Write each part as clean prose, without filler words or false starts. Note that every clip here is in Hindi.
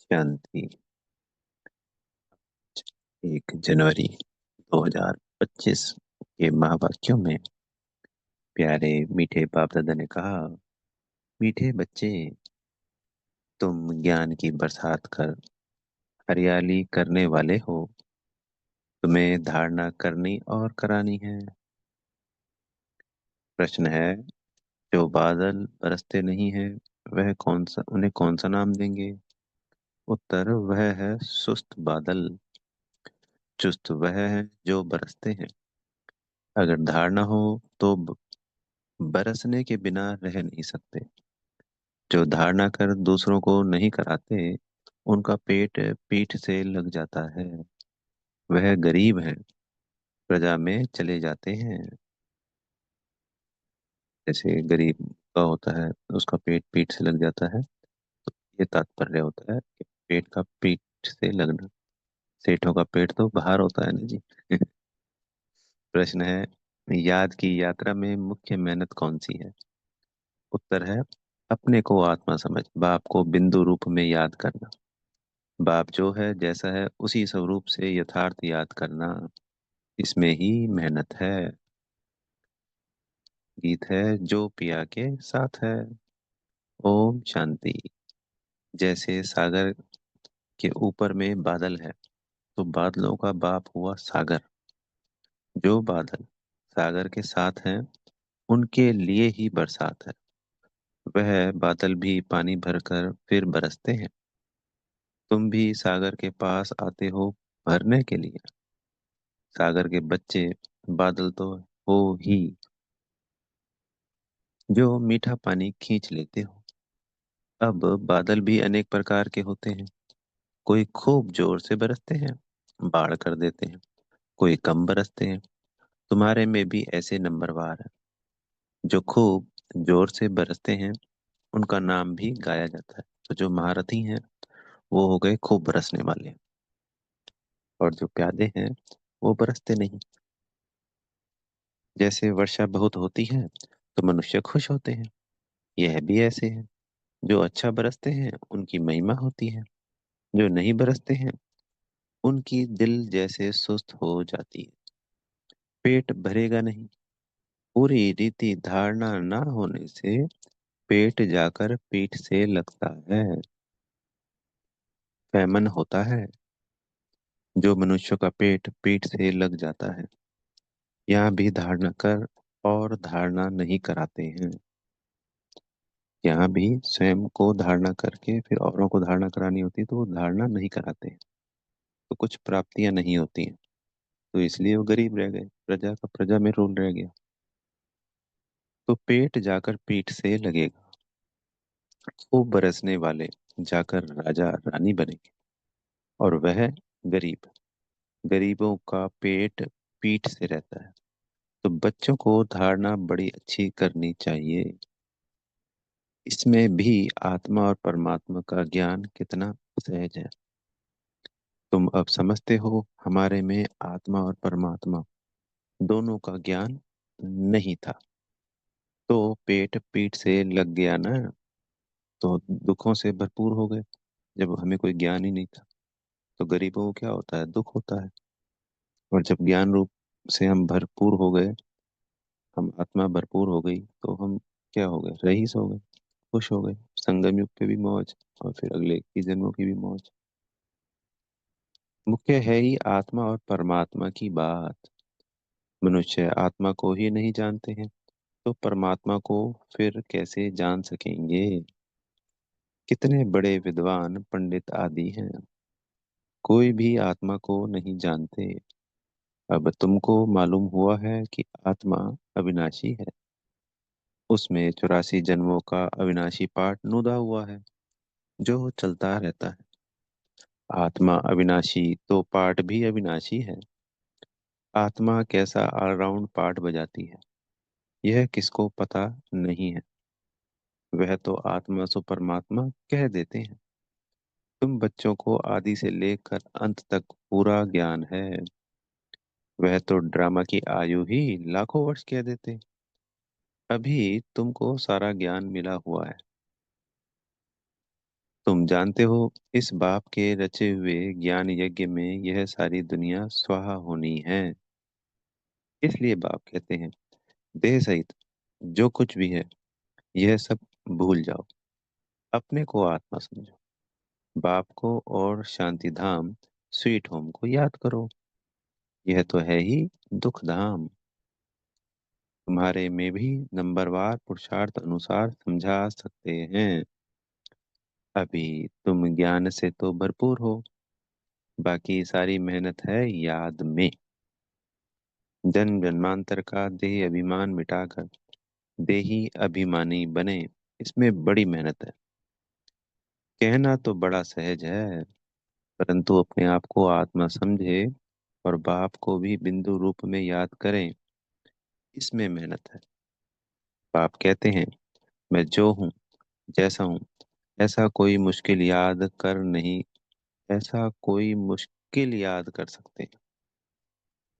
शांति। 1 जनवरी 2025 के महावाक्यों में प्यारे मीठे बाप दादा ने कहा, मीठे बच्चे, तुम ज्ञान की बरसात कर हरियाली करने वाले हो। तुम्हें धारणा करनी और करानी है। प्रश्न है, जो बादल बरसते नहीं है वह कौन सा उन्हें कौन सा नाम देंगे? उत्तर, वह है सुस्त बादल। चुस्त वह है जो बरसते हैं। अगर धारणा हो तो बरसने के बिना रह नहीं सकते। जो धारणा कर दूसरों को नहीं कराते, उनका पेट पीठ से लग जाता है। वह गरीब हैं, प्रजा में चले जाते हैं। जैसे गरीब का होता है, उसका पेट पीठ से लग जाता है, तो ये तात्पर्य होता है कि पेट का पीठ से लगना। सेठों का पेट तो बाहर होता है ना जी। प्रश्न है, याद की यात्रा में मुख्य मेहनत कौन सी है? उत्तर है, अपने को आत्मा समझ बाप को बिंदु रूप में याद करना। बाप जो है जैसा है उसी स्वरूप से यथार्थ याद करना, इसमें ही मेहनत है। गीत है जो पिया के साथ है। ओम शांति। जैसे सागर के ऊपर में बादल है, तो बादलों का बाप हुआ सागर। जो बादल सागर के साथ हैं, उनके लिए ही बरसात है। वह बादल भी पानी भरकर फिर बरसते हैं। तुम भी सागर के पास आते हो भरने के लिए। सागर के बच्चे बादल तो हो ही, जो मीठा पानी खींच लेते हो। अब बादल भी अनेक प्रकार के होते हैं। कोई खूब जोर से बरसते हैं, बाढ़ कर देते हैं। कोई कम बरसते हैं। तुम्हारे में भी ऐसे नंबरवार हैं। जो खूब जोर से बरसते हैं, उनका नाम भी गाया जाता है। तो जो महारथी हैं, वो हो गए खूब बरसने वाले। और जो प्यादे हैं, वो बरसते नहीं। जैसे वर्षा बहुत होती है, तो मनुष्य खुश होते हैं। यह भी ऐसे है। जो अच्छा बरसते हैं, उनकी महिमा होती है। जो नहीं बरसते हैं, उनकी दिल जैसे सुस्त हो जाती है। पेट भरेगा नहीं। पूरी रीति धारणा न होने से पेट जाकर पीठ से लगता है। फैमन होता है। जो मनुष्य का पेट पीठ से लग जाता है, यहाँ भी धारणा कर और धारणा नहीं कराते हैं। यहाँ भी स्वयं को धारणा करके फिर औरों को धारणा करानी होती है, तो वो धारणा नहीं कराते हैं। तो कुछ प्राप्तियां नहीं होती हैं। तो इसलिए वो गरीब रह गए, प्रजा का प्रजा में रोल रह गया। तो पेट जाकर पीठ से लगेगा। खूब बरसने वाले जाकर राजा रानी बनेंगे। और वह गरीब, गरीबों का पेट पीठ से रहता है। तो बच्चों को धारणा बड़ी अच्छी करनी चाहिए। इसमें भी आत्मा और परमात्मा का ज्ञान कितना सहज है। तुम अब समझते हो हमारे में आत्मा और परमात्मा दोनों का ज्ञान नहीं था। तो पेट पीठ से लग गया ना, तो दुखों से भरपूर हो गए। जब हमें कोई ज्ञान ही नहीं था, तो गरीबों को क्या होता है? दुख होता है। और जब ज्ञान रूप से हम भरपूर हो गए, हम आत्मा भरपूर हो गई, तो हम क्या हो गए? रईस हो गए, खुश हो गए। संगम युग पे भी मौज, और फिर अगले की जन्मों की भी मौज। मुख्य है ही आत्मा और परमात्मा की बात। मनुष्य आत्मा को ही नहीं जानते हैं, तो परमात्मा को फिर कैसे जान सकेंगे? कितने बड़े विद्वान पंडित आदि हैं, कोई भी आत्मा को नहीं जानते। अब तुमको मालूम हुआ है कि आत्मा अविनाशी है। उसमें 84 जन्मों का अविनाशी पाठ नुदा हुआ है, जो चलता रहता है। आत्मा अविनाशी तो पाठ भी अविनाशी है। आत्मा कैसा ऑलराउंड पाठ बजाती है, यह किसको पता नहीं है। वह तो आत्मा सो परमात्मा कह देते हैं। तुम बच्चों को आदि से लेकर अंत तक पूरा ज्ञान है। वह तो ड्रामा की आयु ही लाखों वर्ष कह देते। अभी तुमको सारा ज्ञान मिला हुआ है। तुम जानते हो, इस बाप के रचे हुए ज्ञान यज्ञ में यह सारी दुनिया स्वाहा होनी है। इसलिए बाप कहते हैं, देह सहित जो कुछ भी है, यह सब भूल जाओ, अपने को आत्मा समझो, बाप को और शांति धाम स्वीट होम को याद करो। यह तो है ही दुख धाम। तुम्हारे में भी नंबरवार पुरुषार्थ अनुसार समझा सकते हैं। अभी तुम ज्ञान से तो भरपूर हो, बाकी सारी मेहनत है याद में। जन्म जन्मांतर का देह अभिमान मिटाकर देही अभिमानी बने, इसमें बड़ी मेहनत है। कहना तो बड़ा सहज है, परंतु अपने आप को आत्मा समझे और बाप को भी बिंदु रूप में याद करें, इसमें मेहनत है। बाप कहते हैं, मैं जो हूँ, जैसा हूँ, ऐसा कोई मुश्किल याद कर नहीं, ऐसा कोई मुश्किल याद कर सकते हैं।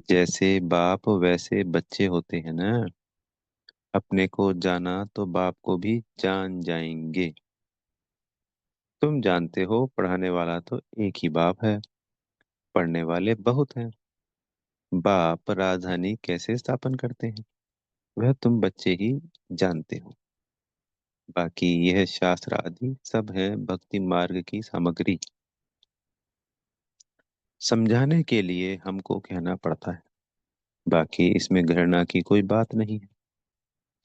जैसे बाप वैसे बच्चे होते हैं ना। अपने को जाना तो बाप को भी जान जाएंगे। तुम जानते हो, पढ़ाने वाला तो एक ही बाप है, पढ़ने वाले बहुत हैं। बाप राजधानी कैसे स्थापन करते हैं, वह तुम बच्चे ही जानते हो। बाकी यह शास्त्र आदि सब है भक्ति मार्ग की सामग्री। समझाने के लिए हमको कहना पड़ता है, बाकी इसमें घृणा की कोई बात नहीं है।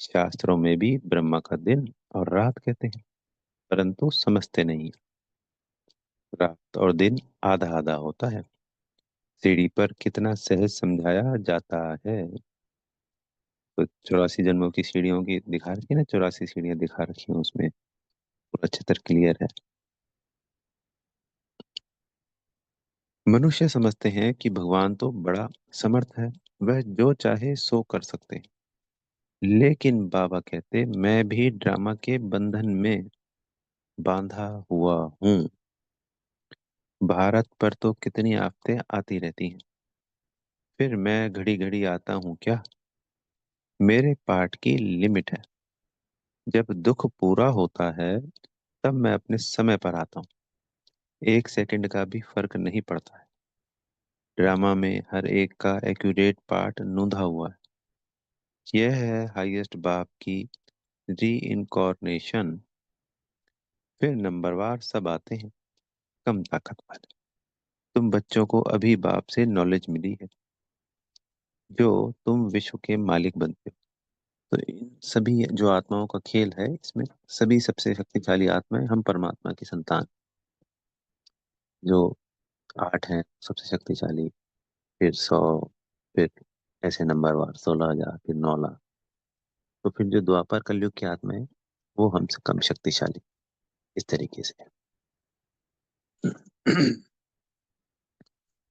शास्त्रों में भी ब्रह्मा का दिन और रात कहते हैं, परंतु समझते नहीं। रात और दिन आधा आधा होता है। सीढ़ी पर कितना सहज समझाया जाता है। तो 84 जन्मों की सीढ़ियों की दिखा रखी है ना, 84 सीढ़ियां दिखा रखी हैं उसमें, पूरा चित्र क्लियर है। मनुष्य समझते हैं कि भगवान तो बड़ा समर्थ है, वह जो चाहे सो कर सकते हैं। लेकिन बाबा कहते, मैं भी ड्रामा के बंधन में बांधा हुआ हूँ। भारत पर तो कितनी आफतें आती रहती हैं, फिर मैं घड़ी घड़ी आता हूँ क्या? मेरे पाठ की लिमिट है। जब दुख पूरा होता है, तब मैं अपने समय पर आता हूँ। 1 सेकंड का भी फर्क नहीं पड़ता है। ड्रामा में हर एक का एक्यूरेट पार्ट नूंधा हुआ है। यह है हाईएस्ट बाप की री इनकॉर्नेशन। फिर नंबरवार सब आते हैं, कम ताकत वाले। तुम बच्चों को अभी बाप से नॉलेज मिली है, जो तुम विश्व के मालिक बनते हो। तो इन सभी जो आत्माओं का खेल है, इसमें सभी सबसे शक्तिशाली आत्माएं हम परमात्मा की संतान, जो 8 हैं सबसे शक्तिशाली, फिर 100, फिर ऐसे नंबरवार 16,000, फिर 9 लाख। तो फिर जो द्वापर कलयुग की आत्मा है, वो हमसे कम शक्तिशाली, इस तरीके से।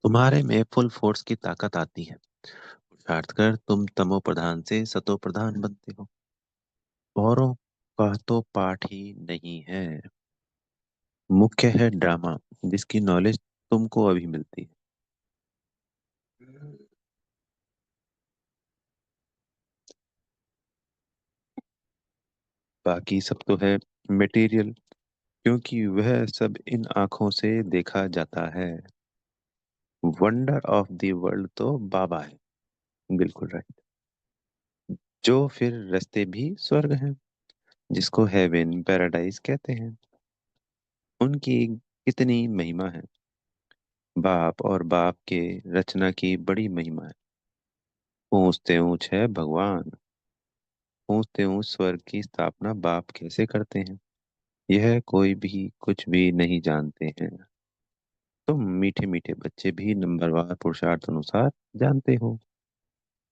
तुम्हारे में फुल फोर्स की ताकत आती है, पुरुषार्थ कर तुम तमो प्रधान से सतो प्रधान बनते हो। औरों का तो पाठ ही नहीं है। मुख्य है ड्रामा, जिसकी नॉलेज तुमको अभी मिलती है। बाकी सब तो है मटेरियल, क्योंकि वह सब इन आंखों से देखा जाता है। वंडर ऑफ द वर्ल्ड तो बाबा है। बिल्कुल राइट। जो फिर रास्ते भी स्वर्ग हैं, जिसको हेवन पैराडाइज कहते हैं। उनकी कितनी महिमा है। बाप और बाप के रचना की बड़ी महिमा है। ऊंचते ऊंच है भगवान। ऊंचते ऊंच स्वर्ग की स्थापना बाप कैसे करते हैं, यह कोई भी कुछ भी नहीं जानते हैं। तुम मीठे मीठे बच्चे भी नंबरवार पुरुषार्थ अनुसार जानते हो,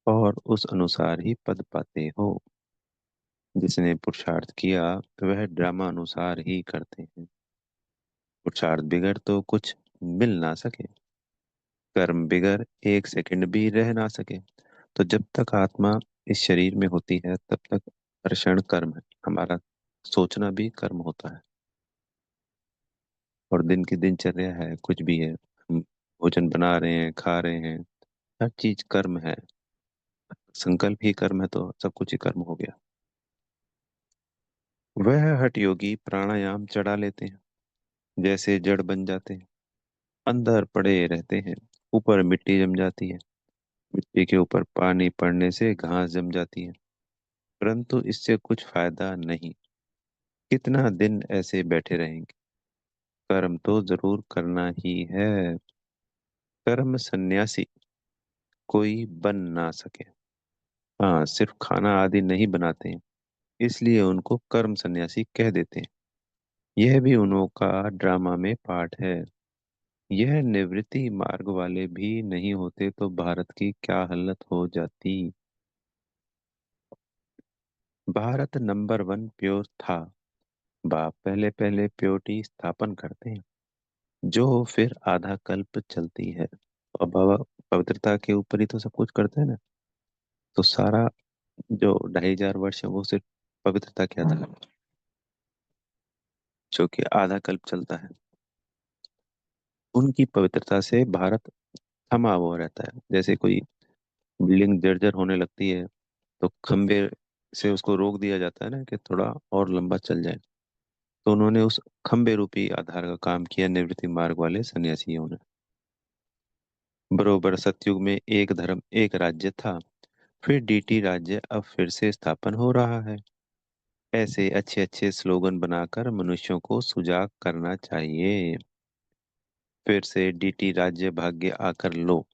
और उस अनुसार ही पद पाते हो। जिसने पुरुषार्थ किया, वह ड्रामा अनुसार ही करते हैं। पुरुषार्थ बिगड़ तो कुछ मिल ना सके, कर्म बिगड़ 1 सेकंड भी रह ना सके। तो जब तक आत्मा इस शरीर में होती है, तब तक हर क्षण कर्म है। हमारा सोचना भी कर्म होता है, और दिन की दिनचर्या है, कुछ भी है, हम भोजन बना रहे हैं, खा रहे हैं, हर चीज कर्म है। संकल्प ही कर्म है, तो सब कुछ ही कर्म हो गया। वह हठ योगी प्राणायाम चढ़ा लेते हैं, जैसे जड़ बन जाते हैं, अंदर पड़े रहते हैं, ऊपर मिट्टी जम जाती है, मिट्टी के ऊपर पानी पड़ने से घास जम जाती है, परंतु इससे कुछ फायदा नहीं। कितना दिन ऐसे बैठे रहेंगे? कर्म तो जरूर करना ही है। कर्म सन्यासी कोई बन ना सके। हाँ, सिर्फ खाना आदि नहीं बनाते हैं, इसलिए उनको कर्म सन्यासी कह देते हैं। यह भी उन्हों का ड्रामा में पार्ट है। यह निवृत्ति मार्ग वाले भी नहीं होते तो भारत की क्या हालत हो जाती। भारत नंबर वन प्योर था। बाप पहले पहले प्योरिटी स्थापन करते हैं, जो फिर आधा कल्प चलती है। और बाबा पवित्रता के ऊपर ही तो सब कुछ करते हैं ना। तो सारा जो 2500 वर्ष है वो सिर्फ पवित्रता के आधार पर, जो कि आधा कल्प चलता है। उनकी पवित्रता से भारत थमा हुआ रहता है। जैसे कोई बिल्डिंग जर्जर होने लगती है तो खंबे से उसको रोक दिया जाता है ना, कि थोड़ा और लंबा चल जाए। तो उन्होंने उस खंबे रूपी आधार का काम किया निवृत्ति मार्ग वाले सन्यासियों ने। बरोबर सतयुग में एक धर्म एक राज्य था, फिर डीटी राज्य अब फिर से स्थापन हो रहा है। ऐसे अच्छे अच्छे स्लोगन बनाकर मनुष्यों को सुजाग करना चाहिए। फिर से डीटी राज्य भाग्य आकर लो।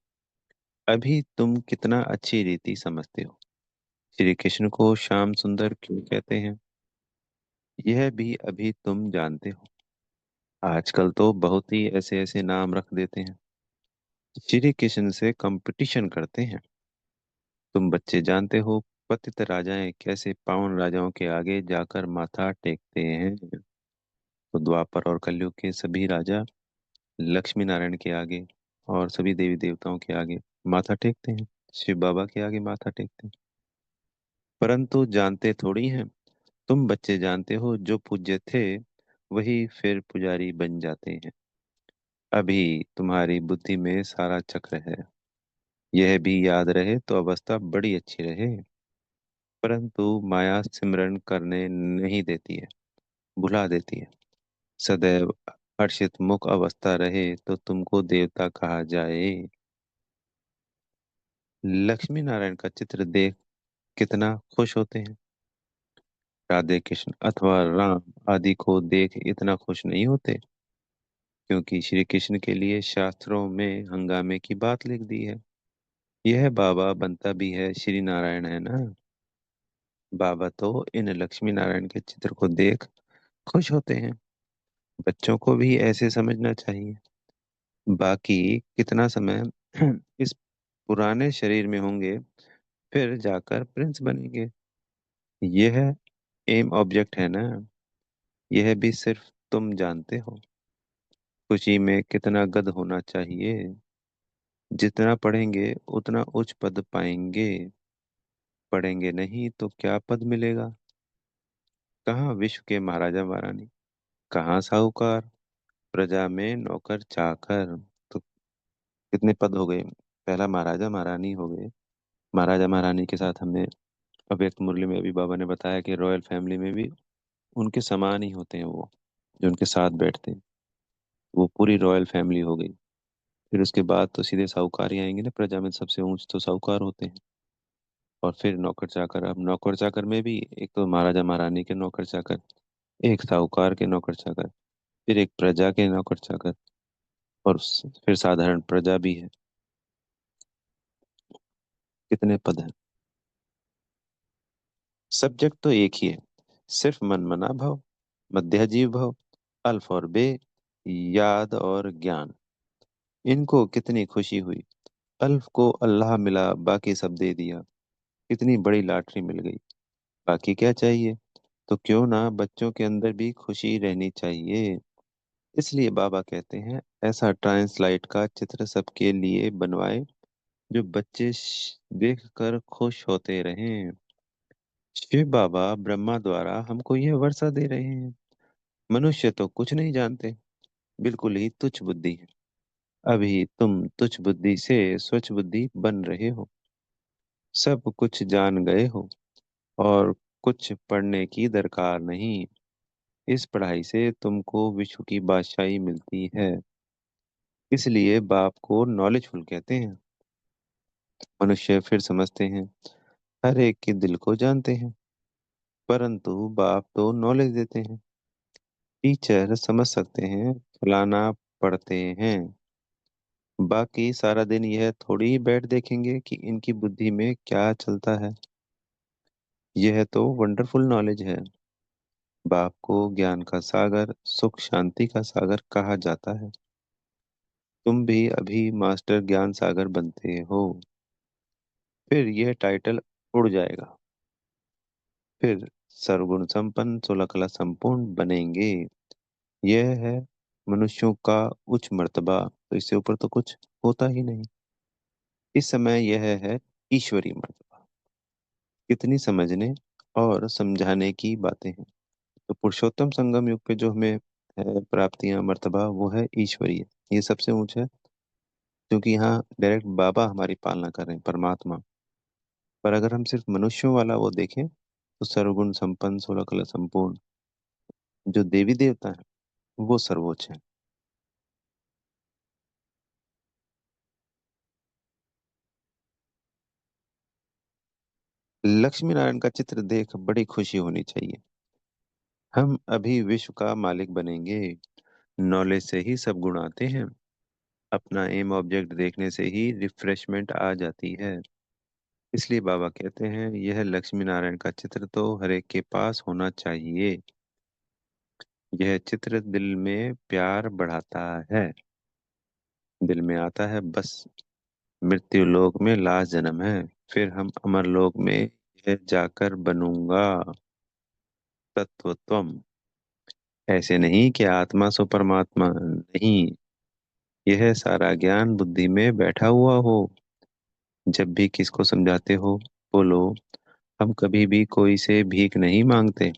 अभी तुम कितना अच्छी रीति समझते हो। श्री कृष्ण को श्याम सुंदर क्यों कहते हैं, यह भी अभी तुम जानते हो। आजकल तो बहुत ही ऐसे ऐसे नाम रख देते हैं, श्री कृष्ण से कंपटीशन करते हैं। तुम बच्चे जानते हो पतित राजाएं कैसे पावन राजाओं के आगे जाकर माथा टेकते हैं। तो द्वापर और कलयुग के सभी राजा लक्ष्मी नारायण के आगे और सभी देवी देवताओं के आगे माथा टेकते हैं, शिव बाबा के आगे माथा टेकते हैं। परंतु जानते थोड़ी हैं। तुम बच्चे जानते हो जो पूज्य थे वही फिर पुजारी बन जाते हैं। अभी तुम्हारी बुद्धि में सारा चक्र है। यह भी याद रहे तो अवस्था बड़ी अच्छी रहे। परंतु माया सिमरन करने नहीं देती है, भुला देती है। सदैव हर्षित मुख अवस्था रहे तो तुमको देवता कहा जाए। लक्ष्मी नारायण का चित्र देख कितना खुश होते हैं। राधे कृष्ण अथवा राम आदि को देख इतना खुश नहीं होते, क्योंकि श्री कृष्ण के लिए शास्त्रों में हंगामे की बात लिख दी है। यह बाबा बनता भी है श्री नारायण है ना। बाबा तो इन लक्ष्मी नारायण के चित्र को देख खुश होते हैं। बच्चों को भी ऐसे समझना चाहिए। बाकी कितना समय इस पुराने शरीर में होंगे, फिर जाकर प्रिंस बनेंगे। यह एम ऑब्जेक्ट है ना। यह भी सिर्फ तुम जानते हो। खुशी में कितना गद होना चाहिए। जितना पढ़ेंगे उतना उच्च पद पाएंगे, पढ़ेंगे नहीं तो क्या पद मिलेगा। कहाँ विश्व के महाराजा महारानी, कहाँ साहूकार, प्रजा में नौकर चाकर। तो कितने पद हो गए। पहला महाराजा महारानी हो गए। महाराजा महारानी के साथ हमने अव्यक्त मुरली में अभी बाबा ने बताया कि रॉयल फैमिली में भी उनके समान ही होते हैं वो, जो उनके साथ बैठते हैं। वो पूरी रॉयल फैमिली हो गई। फिर उसके बाद तो सीधे साहूकार ही आएंगे ना, प्रजा में सबसे ऊंच तो साहूकार होते हैं। और फिर नौकर चाकर। अब नौकर चाकर में भी एक तो महाराजा महारानी के नौकर चाकर, एक साहूकार के नौकर चाकर, फिर एक प्रजा के नौकर चाकर, और फिर साधारण प्रजा भी है। कितने पद हैं। सब्जेक्ट तो एक ही है, सिर्फ मनमना भव, मध्याजीव भव, अल्फ और बे, याद और ज्ञान। इनको कितनी खुशी हुई। अल्फ को अल्लाह मिला, बाकी सब दे दिया। कितनी बड़ी लॉटरी मिल गई। बाकी क्या चाहिए। तो क्यों ना बच्चों के अंदर भी खुशी रहनी चाहिए। इसलिए बाबा कहते हैं ऐसा ट्रांसलाइट का चित्र सबके लिए बनवाए, जो बच्चे देख कर खुश होते रहें। शिव बाबा ब्रह्मा द्वारा हमको यह वर्षा दे रहे हैं। मनुष्य तो कुछ नहीं जानते, बिल्कुल ही तुच्छ बुद्धि है। अभी तुम तुच्छ बुद्धि से स्वच्छ बुद्धि बन रहे हो। सब कुछ जान गए हो और कुछ पढ़ने की दरकार नहीं। इस पढ़ाई से तुमको विश्व की बादशाही मिलती है। इसलिए बाप को नॉलेजफुल कहते हैं। मनुष्य फिर समझते हैं, हर एक के दिल को जानते हैं, परंतु बाप तो नॉलेज देते हैं। टीचर समझ सकते हैं, फलाना पढ़ते हैं, बाकी सारा दिन यह थोड़ी ही बैठ देखेंगे कि इनकी बुद्धि में क्या चलता है। यह तो वंडरफुल नॉलेज है। बाप को ज्ञान का सागर, सुख शांति का सागर कहा जाता है। तुम भी अभी मास्टर ज्ञान सागर बनते हो, फिर यह टाइटल उड़ जाएगा। फिर सर्वगुण संपन्न, सोलह कला संपूर्ण बनेंगे। यह है मनुष्यों का उच्च मर्तबा, तो इससे ऊपर तो कुछ होता ही नहीं। इस समय यह है ईश्वरी मर्तबा। कितनी समझने और समझाने की बातें हैं। तो पुरुषोत्तम संगम युग पे जो हमें है प्राप्तियां मर्तबा, वो है ईश्वरीय। ये सबसे ऊंचा है, क्योंकि यहाँ डायरेक्ट बाबा हमारी पालना कर रहे हैं, परमात्मा। पर अगर हम सिर्फ मनुष्यों वाला वो देखें, तो सर्वगुण संपन्न, सोलह कला संपूर्ण जो देवी देवता है, वो सर्वोच्च है। लक्ष्मी नारायण का चित्र देख बड़ी खुशी होनी चाहिए। हम अभी विश्व का मालिक बनेंगे। नॉलेज से ही सब गुण आते हैं। अपना एम ऑब्जेक्ट देखने से ही रिफ्रेशमेंट आ जाती है। इसलिए बाबा कहते हैं, यह लक्ष्मी नारायण का चित्र तो हर एक के पास होना चाहिए। यह चित्र दिल में प्यार बढ़ाता है। दिल में आता है बस मृत्यु लोक में लास्ट जन्म है, फिर हम अमर लोक में यह जाकर बनूंगा तत्वत्वम। ऐसे नहीं कि आत्मा सो परमात्मा नहीं, यह सारा ज्ञान बुद्धि में बैठा हुआ हो। जब भी किसको समझाते हो, बोलो, हम कभी भी कोई से भीख नहीं मांगते।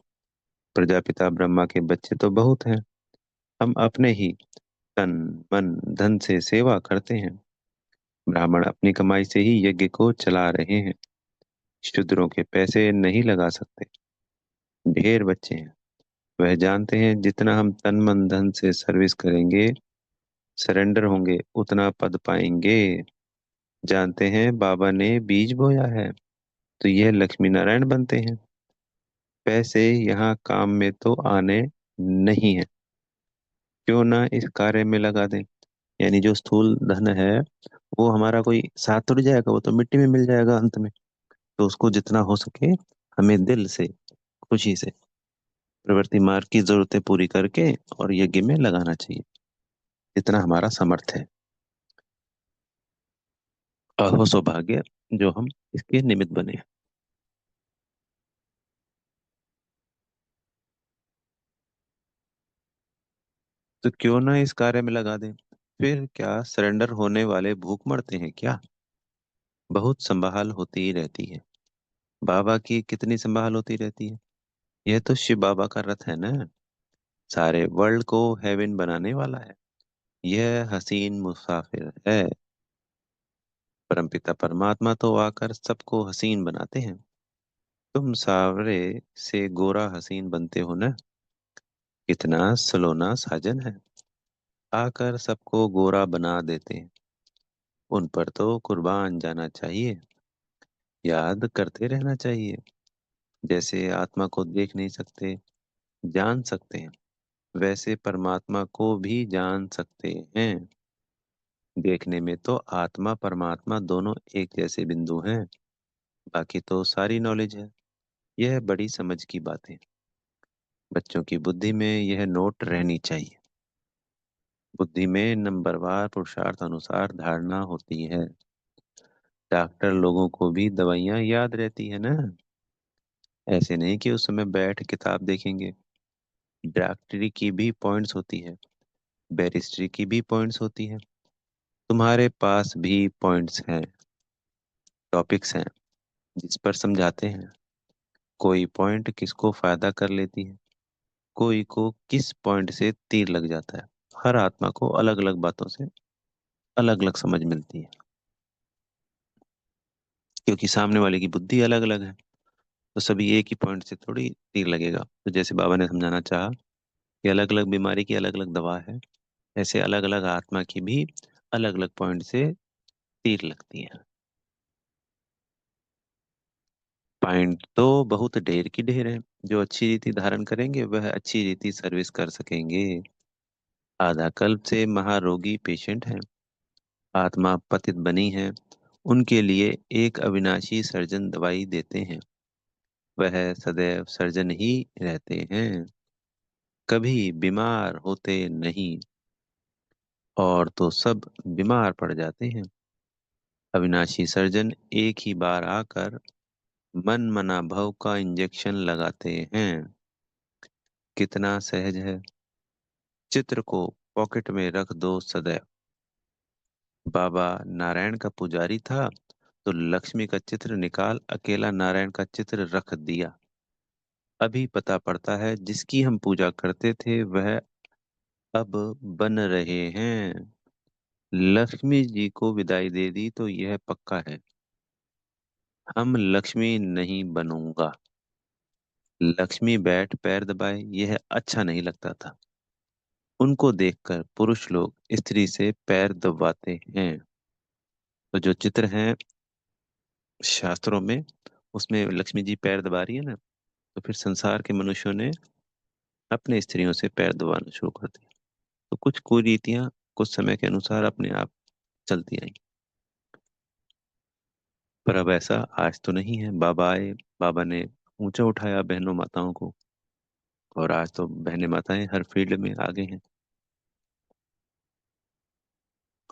प्रजापिता ब्रह्मा के बच्चे तो बहुत हैं। हम अपने ही तन मन धन से सेवा करते हैं। ब्राह्मण अपनी कमाई से ही यज्ञ को चला रहे हैं। शूद्रों के पैसे नहीं लगा सकते। ढेर बच्चे हैं, वह जानते हैं जितना हम तन मन धन से सर्विस करेंगे, सरेंडर होंगे, उतना पद पाएंगे। जानते हैं बाबा ने बीज बोया है, तो यह लक्ष्मी नारायण बनते हैं। पैसे यहाँ काम में तो आने नहीं है, क्यों ना इस कार्य में लगा दें। यानी जो स्थूल धन है, वो हमारा कोई साथ थोड़ी जाएगा, वो तो मिट्टी में मिल जाएगा अंत में। तो उसको जितना हो सके हमें दिल से, खुशी से, प्रवृत्ति मार्ग की जरूरतें पूरी करके और यज्ञ में लगाना चाहिए, जितना हमारा समर्थ है। अहो सौभाग्य जो हम इसके निमित्त बने। तो क्यों ना इस कार्य में लगा दें। फिर क्या सरेंडर होने वाले भूख मरते हैं क्या? बहुत संभाल होती ही रहती है। बाबा की कितनी संभाल होती रहती है। यह तो शिव बाबा का रथ है ना, सारे वर्ल्ड को हेवन बनाने वाला है। यह हसीन मुसाफिर है। परमपिता परमात्मा तो आकर सबको हसीन बनाते हैं। तुम सावरे से गोरा हसीन बनते हो ना। कितना सलोना साजन है, आकर सबको गोरा बना देते हैं। उन पर तो कुर्बान जाना चाहिए, याद करते रहना चाहिए। जैसे आत्मा को देख नहीं सकते, जान सकते हैं, वैसे परमात्मा को भी जान सकते हैं। देखने में तो आत्मा परमात्मा दोनों एक जैसे बिंदु हैं। बाकी तो सारी नॉलेज है। यह बड़ी समझ की बात है। बच्चों की बुद्धि में यह नोट रहनी चाहिए। बुद्धि में नंबरवार पुरुषार्थ अनुसार धारणा होती है। डॉक्टर लोगों को भी दवाइयाँ याद रहती है ना। ऐसे नहीं कि उस समय बैठ किताब देखेंगे। डॉक्टरी की भी पॉइंट्स होती है, बैरिस्ट्री की भी पॉइंट्स होती है। तुम्हारे पास भी पॉइंट्स हैं, टॉपिक्स हैं, जिस पर समझाते हैं। कोई पॉइंट किसको फायदा कर लेती है, कोई को किस पॉइंट से तीर लग जाता है। हर आत्मा को अलग अलग बातों से अलग अलग समझ मिलती है, क्योंकि सामने वाले की बुद्धि अलग अलग है। तो सभी एक ही पॉइंट से थोड़ी तीर लगेगा। तो जैसे बाबा ने समझाना चाहा, ये अलग अलग बीमारी की अलग अलग दवा है। ऐसे अलग अलग आत्मा की भी अलग अलग पॉइंट से तीर लगती है। पॉइंट तो बहुत ढेर की ढेर है। जो अच्छी रीति धारण करेंगे वह अच्छी रीति सर्विस कर सकेंगे। आधा कल्प से महारोगी पेशेंट हैं, आत्मा पतित बनी है, उनके लिए एक अविनाशी सर्जन दवाई देते हैं। वह सदैव सर्जन ही रहते हैं, कभी बीमार होते नहीं, और तो सब बीमार पड़ जाते हैं। अविनाशी सर्जन एक ही बार आकर मन मना भव का इंजेक्शन लगाते हैं। कितना सहज है। चित्र को पॉकेट में रख दो सदैव। बाबा नारायण का पुजारी था तो लक्ष्मी का चित्र निकाल अकेला नारायण का चित्र रख दिया। अभी पता पड़ता है जिसकी हम पूजा करते थे वह अब बन रहे हैं। लक्ष्मी जी को विदाई दे दी तो यह पक्का है, हम लक्ष्मी नहीं बनूंगा। लक्ष्मी बैठ पैर दबाए यह अच्छा नहीं लगता था। उनको देखकर पुरुष लोग स्त्री से पैर दबाते हैं। तो जो चित्र हैं शास्त्रों में, उसमें लक्ष्मी जी पैर दबा रही है ना, तो फिर संसार के मनुष्यों ने अपने स्त्रियों से पैर दबाना शुरू कर दिया। तो कुछ कुरीतियां कुछ समय के अनुसार अपने आप चलती आई। पर अब ऐसा आज तो नहीं है। बाबा आए, बाबा ने ऊंचा उठाया बहनों माताओं को, और आज तो बहनें माताएं हर फील्ड में आगे हैं।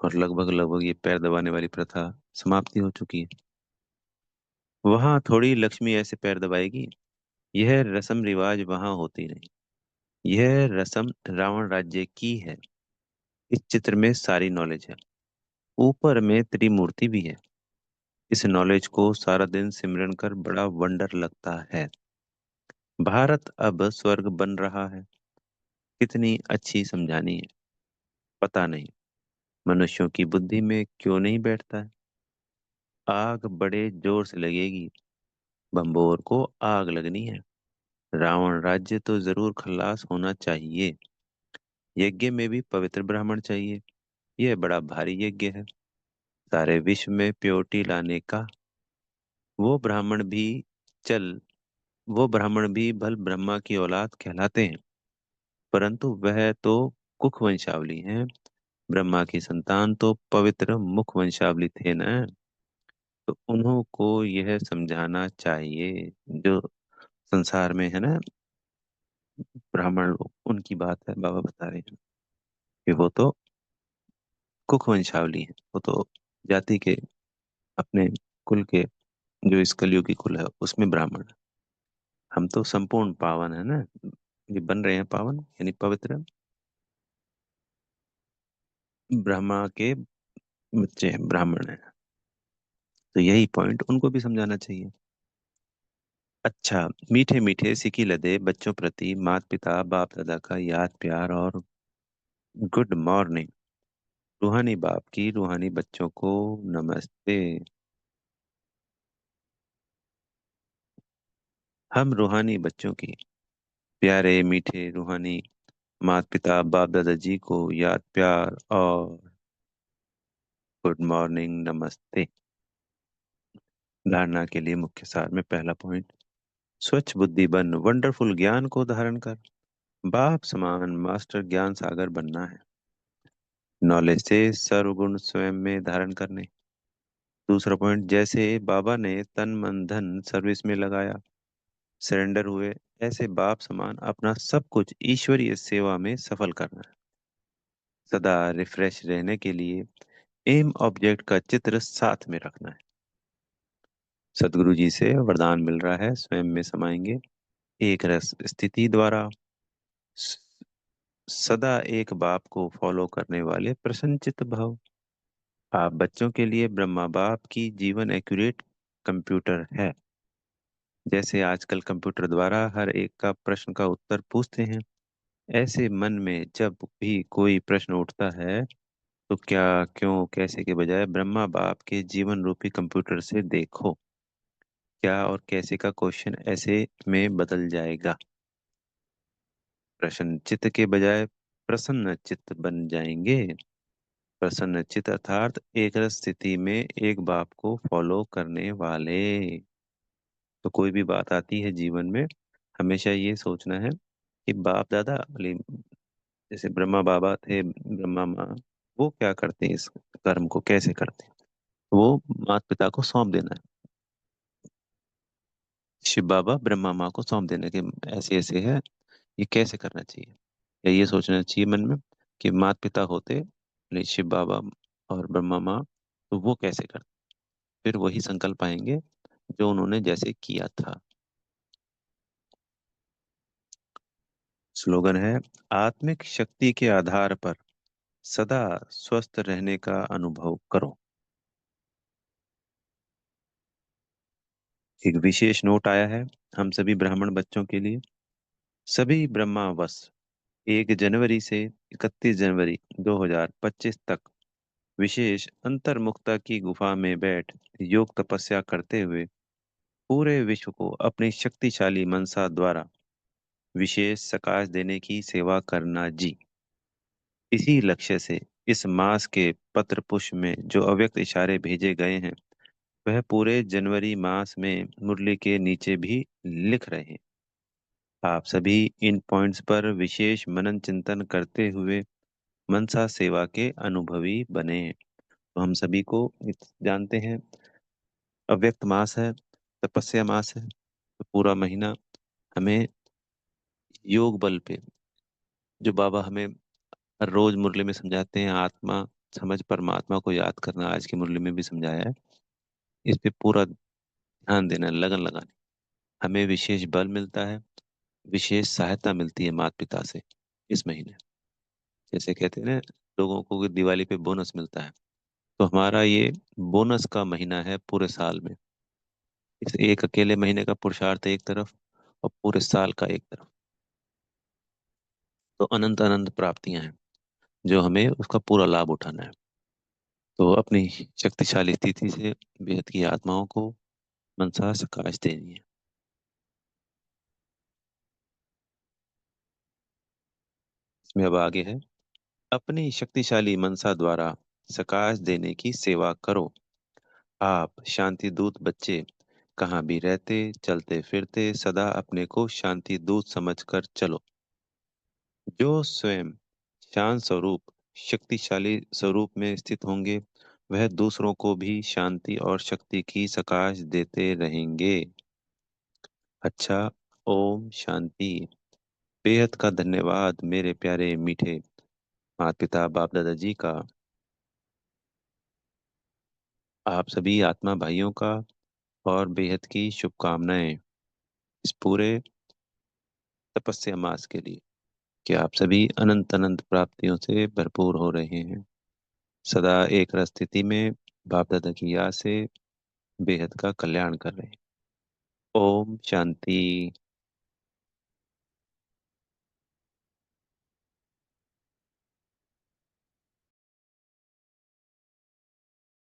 और लगभग लगभग ये पैर दबाने वाली प्रथा समाप्ति हो चुकी है। वहां थोड़ी लक्ष्मी ऐसे पैर दबाएगी। यह रस्म रिवाज वहां होती नहीं। यह रस्म रावण राज्य की है। इस चित्र में सारी नॉलेज है। ऊपर में त्रिमूर्ति भी है। इस नॉलेज को सारा दिन सिमरन कर बड़ा वंडर लगता है। भारत अब स्वर्ग बन रहा है। कितनी अच्छी समझानी है। पता नहीं मनुष्यों की बुद्धि में क्यों नहीं बैठता है। आग बड़े जोर से लगेगी, बम्बोर को आग लगनी है। रावण राज्य तो जरूर खल्लास होना चाहिए। यज्ञ में भी पवित्र ब्राह्मण चाहिए। यह बड़ा भारी यज्ञ है, सारे विश्व में प्योरिटी लाने का। वो ब्राह्मण भी चल वो ब्राह्मण भी भल ब्रह्मा की औलाद कहलाते हैं, परंतु वह तो कुख वंशावली हैं। ब्रह्मा की संतान तो पवित्र मुख वंशावली थे न। तो उन्हों को यह समझाना चाहिए। जो संसार में है ना ब्राह्मण लोग, उनकी बात है बाबा बता रहे हैं कि वो तो कुख वंशावली है। वो तो जाति के, अपने कुल के, जो इस कलयुगी कुल है उसमें ब्राह्मण है। हम तो संपूर्ण पावन है ना, ये बन रहे हैं पावन यानी पवित्र। ब्रह्मा के बच्चे हैं, ब्राह्मण है। तो यही पॉइंट उनको भी समझाना चाहिए। अच्छा, मीठे मीठे सिकी लदे बच्चों प्रति माता पिता बाप दादा का याद प्यार और गुड मॉर्निंग। रूहानी बाप की रूहानी बच्चों को नमस्ते। हम रूहानी बच्चों की प्यारे मीठे रूहानी माता पिता बाप दादाजी को याद प्यार और गुड मॉर्निंग नमस्ते। धारणा के लिए मुख्य सार में पहला पॉइंट, स्वच्छ बुद्धि बन वंडरफुल ज्ञान को धारण कर। बाप समान मास्टर ज्ञान सागर बनना है। नॉलेज से सर्वगुण स्वयं में धारण करने। दूसरा पॉइंट, जैसे बाबा ने तन मन धन सर्विस में लगाया, सरेंडर हुए, ऐसे बाप समान अपना सब कुछ ईश्वरीय सेवा में सफल करना है। सदा रिफ्रेश रहने के लिए एम ऑब्जेक्ट का चित्र साथ में रखना है। सदगुरु जी से वरदान मिल रहा है, स्वयं में समाएंगे एक रस स्थिति द्वारा। स- सदा एक बाप को फॉलो करने वाले प्रसन्नचित्त भव। आप बच्चों के लिए ब्रह्मा बाप की जीवन एक्यूरेट कंप्यूटर है। जैसे आजकल कंप्यूटर द्वारा हर एक का प्रश्न का उत्तर पूछते हैं, ऐसे मन में जब भी कोई प्रश्न उठता है तो क्या क्यों कैसे के बजाय ब्रह्मा बाप के जीवन रूपी कंप्यूटर से देखो, क्या और कैसे का क्वेश्चन ऐसे में बदल जाएगा। प्रश्न चित्त के बजाय प्रसन्न चित्त बन जाएंगे। प्रसन्न चित्त अर्थात एक रस स्थिति में एक बाप को फॉलो करने वाले। तो कोई भी बात आती है जीवन में, हमेशा ये सोचना है कि बाप दादा जैसे ब्रह्मा बाबा थे, ब्रह्मा माँ, वो क्या करते हैं, इस कर्म को कैसे करते हैं, वो माता पिता को सौंप देना है। शिव बाबा ब्रह्मा माँ को सौंप देना कि ऐसे ऐसे है, ये कैसे करना चाहिए। या ये सोचना चाहिए मन में कि माता पिता होते नहीं शिव बाबा और ब्रह्मा माँ, तो वो कैसे करते, फिर वही संकल्प आएंगे जो उन्होंने जैसे किया था। स्लोगन है, आत्मिक शक्ति के आधार पर सदा स्वस्थ रहने का अनुभव करो। एक विशेष नोट आया है हम सभी ब्राह्मण बच्चों के लिए। सभी ब्रह्मावस 1 जनवरी से 31 जनवरी 2025 तक विशेष अंतर्मुखता की गुफा में बैठ योग तपस्या करते हुए पूरे विश्व को अपनी शक्तिशाली मनसा द्वारा विशेष सकाश देने की सेवा करना जी। इसी लक्ष्य से इस मास के पत्र पुष्प में जो अव्यक्त इशारे भेजे गए हैं, वह पूरे जनवरी मास में मुरली के नीचे भी लिख रहे हैं। आप सभी इन पॉइंट्स पर विशेष मनन चिंतन करते हुए मनसा सेवा के अनुभवी बने। तो हम सभी को जानते हैं, अव्यक्त मास है, तपस्या मास है, तो पूरा महीना हमें योग बल पे, जो बाबा हमें हर रोज मुरली में समझाते हैं, आत्मा समझ परमात्मा को याद करना, आज की मुरली में भी समझाया है, इस पे पूरा ध्यान देना, लगन लगानी। हमें विशेष बल मिलता है, विशेष सहायता मिलती है माता पिता से इस महीने। जैसे कहते हैं ना, लोगों को दिवाली पे बोनस मिलता है, तो हमारा ये बोनस का महीना है पूरे साल में। इस एक अकेले महीने का पुरुषार्थ एक तरफ और पूरे साल का एक तरफ, तो अनंत अनंत प्राप्तियां हैं जो हमें उसका पूरा लाभ उठाना है। तो अपनी शक्तिशाली स्थिति से बेहद की आत्माओं को मनसा सकाश देनी है। इसमें अब आगे है, अपनी शक्तिशाली मनसा द्वारा सकाश देने की सेवा करो। आप शांति दूत बच्चे कहाँ भी रहते चलते फिरते सदा अपने को शांति दूत समझकर चलो। जो स्वयं शांत स्वरूप शक्तिशाली स्वरूप में स्थित होंगे, वह दूसरों को भी शांति और शक्ति की सकाश देते रहेंगे। अच्छा, ओम शांति। बेहद का धन्यवाद मेरे प्यारे मीठे माता पिता बाप दादा जी का, आप सभी आत्मा भाइयों का, और बेहद की शुभकामनाएं इस पूरे तपस्या मास के लिए, कि आप सभी अनंत अनंत प्राप्तियों से भरपूर हो रहे हैं, सदा एक रस स्थिति में बाप दादा की याद से बेहद का कल्याण कर रहे हैं। ओम शांति।